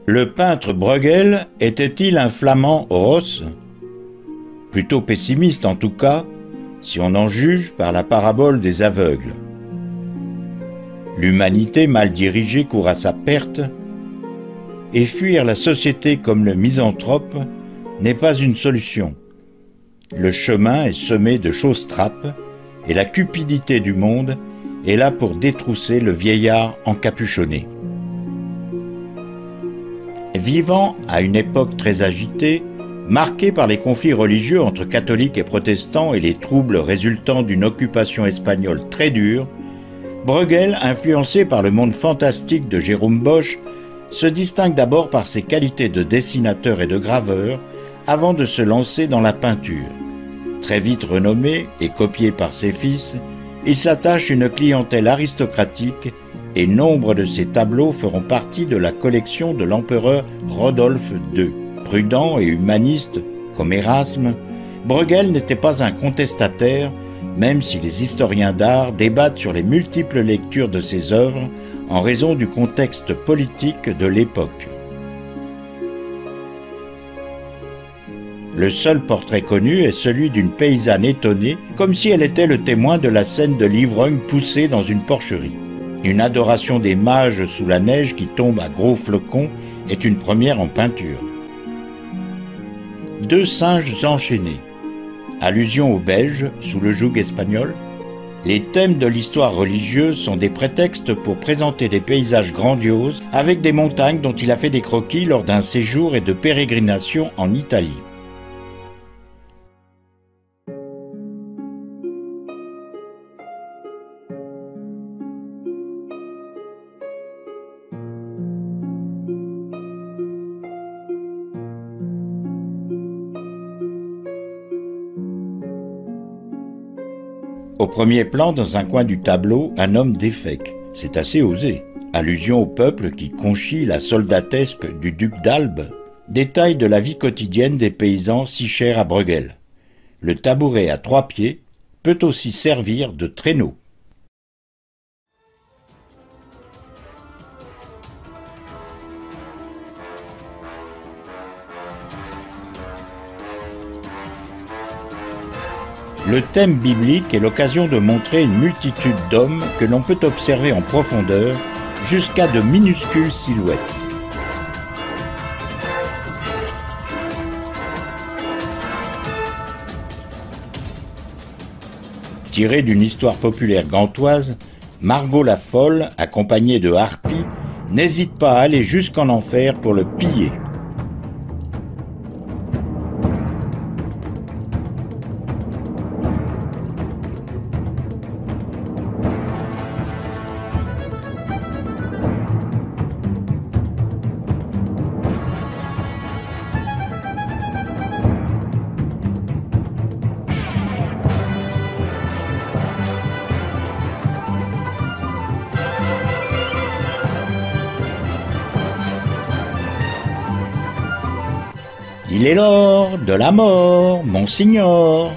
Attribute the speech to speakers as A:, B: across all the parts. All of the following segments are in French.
A: Le peintre Bruegel était-il un flamand Ross? Plutôt pessimiste en tout cas, si on en juge par la parabole des aveugles. L'humanité mal dirigée court à sa perte, et fuir la société comme le misanthrope n'est pas une solution. Le chemin est semé de choses trappes, et la cupidité du monde est là pour détrousser le vieillard encapuchonné. Vivant à une époque très agitée, marquée par les conflits religieux entre catholiques et protestants et les troubles résultant d'une occupation espagnole très dure, Bruegel, influencé par le monde fantastique de Jérôme Bosch, se distingue d'abord par ses qualités de dessinateur et de graveur avant de se lancer dans la peinture. Très vite renommé et copié par ses fils, il s'attache une clientèle aristocratique et nombre de ses tableaux feront partie de la collection de l'empereur Rodolphe II. Prudent et humaniste comme Erasme, Bruegel n'était pas un contestataire, même si les historiens d'art débattent sur les multiples lectures de ses œuvres en raison du contexte politique de l'époque. Le seul portrait connu est celui d'une paysanne étonnée, comme si elle était le témoin de la scène de l'ivrogne poussé dans une porcherie. Une adoration des mages sous la neige qui tombe à gros flocons est une première en peinture. Deux singes enchaînés. Allusion aux Belges sous le joug espagnol. Les thèmes de l'histoire religieuse sont des prétextes pour présenter des paysages grandioses avec des montagnes dont il a fait des croquis lors d'un séjour et de pérégrination en Italie. Au premier plan, dans un coin du tableau, un homme défèque. C'est assez osé. Allusion au peuple qui conchit la soldatesque du duc d'Albe. Détail de la vie quotidienne des paysans si chers à Bruegel. Le tabouret à 3 pieds peut aussi servir de traîneau. Le thème biblique est l'occasion de montrer une multitude d'hommes que l'on peut observer en profondeur jusqu'à de minuscules silhouettes. Tiré d'une histoire populaire gantoise, Margot la Folle, accompagnée de harpies, n'hésite pas à aller jusqu'en enfer pour le piller. Il est l'heure de la mort, Monsignor.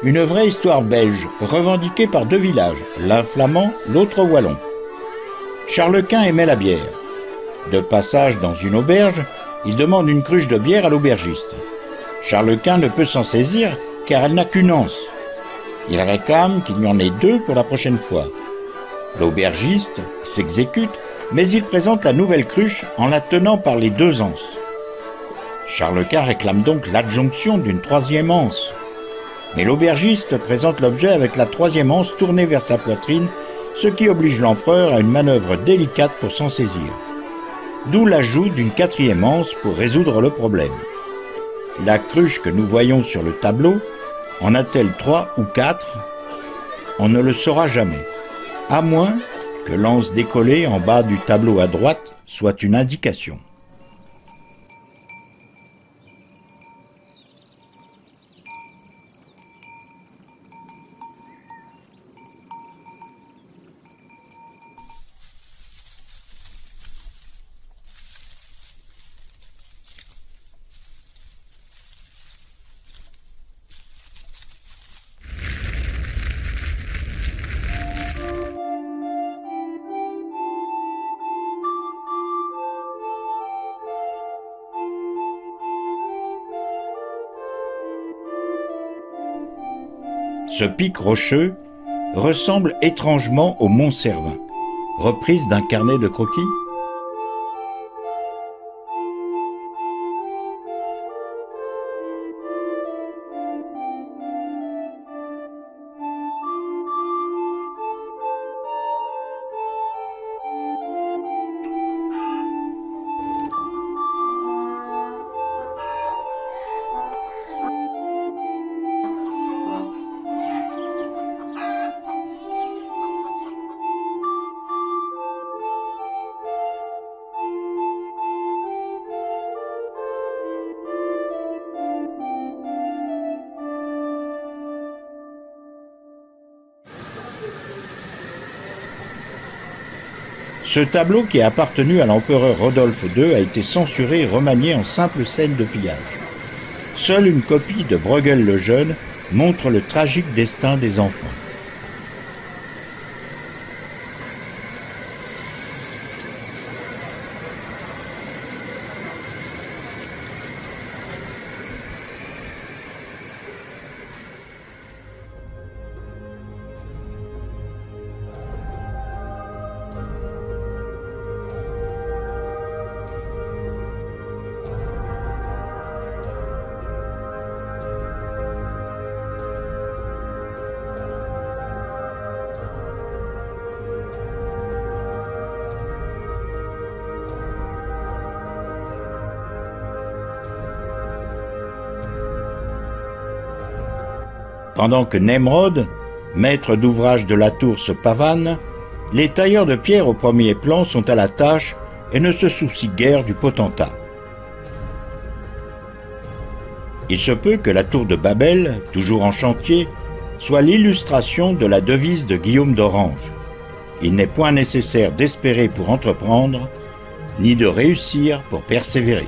A: Une vraie histoire belge, revendiquée par deux villages, l'un flamand, l'autre wallon. Charles Quint aimait la bière. De passage dans une auberge, il demande une cruche de bière à l'aubergiste. Charles Quint ne peut s'en saisir car elle n'a qu'une anse. Il réclame qu'il y en ait deux pour la prochaine fois. L'aubergiste s'exécute, mais il présente la nouvelle cruche en la tenant par les deux anses. Charles Quint réclame donc l'adjonction d'une troisième anse. Mais l'aubergiste présente l'objet avec la troisième anse tournée vers sa poitrine, ce qui oblige l'empereur à une manœuvre délicate pour s'en saisir. D'où l'ajout d'une quatrième anse pour résoudre le problème. La cruche que nous voyons sur le tableau, en a-t-elle 3 ou 4? On ne le saura jamais, à moins que l'anse décollée en bas du tableau à droite soit une indication. Ce pic rocheux ressemble étrangement au mont Cervin, reprise d'un carnet de croquis. Ce tableau, qui a appartenu à l'empereur Rodolphe II, a été censuré et remanié en simple scène de pillage. Seule une copie de Bruegel le Jeune montre le tragique destin des enfants. Pendant que Nemrod, maître d'ouvrage de la tour, se pavane, les tailleurs de pierre au premier plan sont à la tâche et ne se soucient guère du potentat. Il se peut que la tour de Babel, toujours en chantier, soit l'illustration de la devise de Guillaume d'Orange. Il n'est point nécessaire d'espérer pour entreprendre, ni de réussir pour persévérer.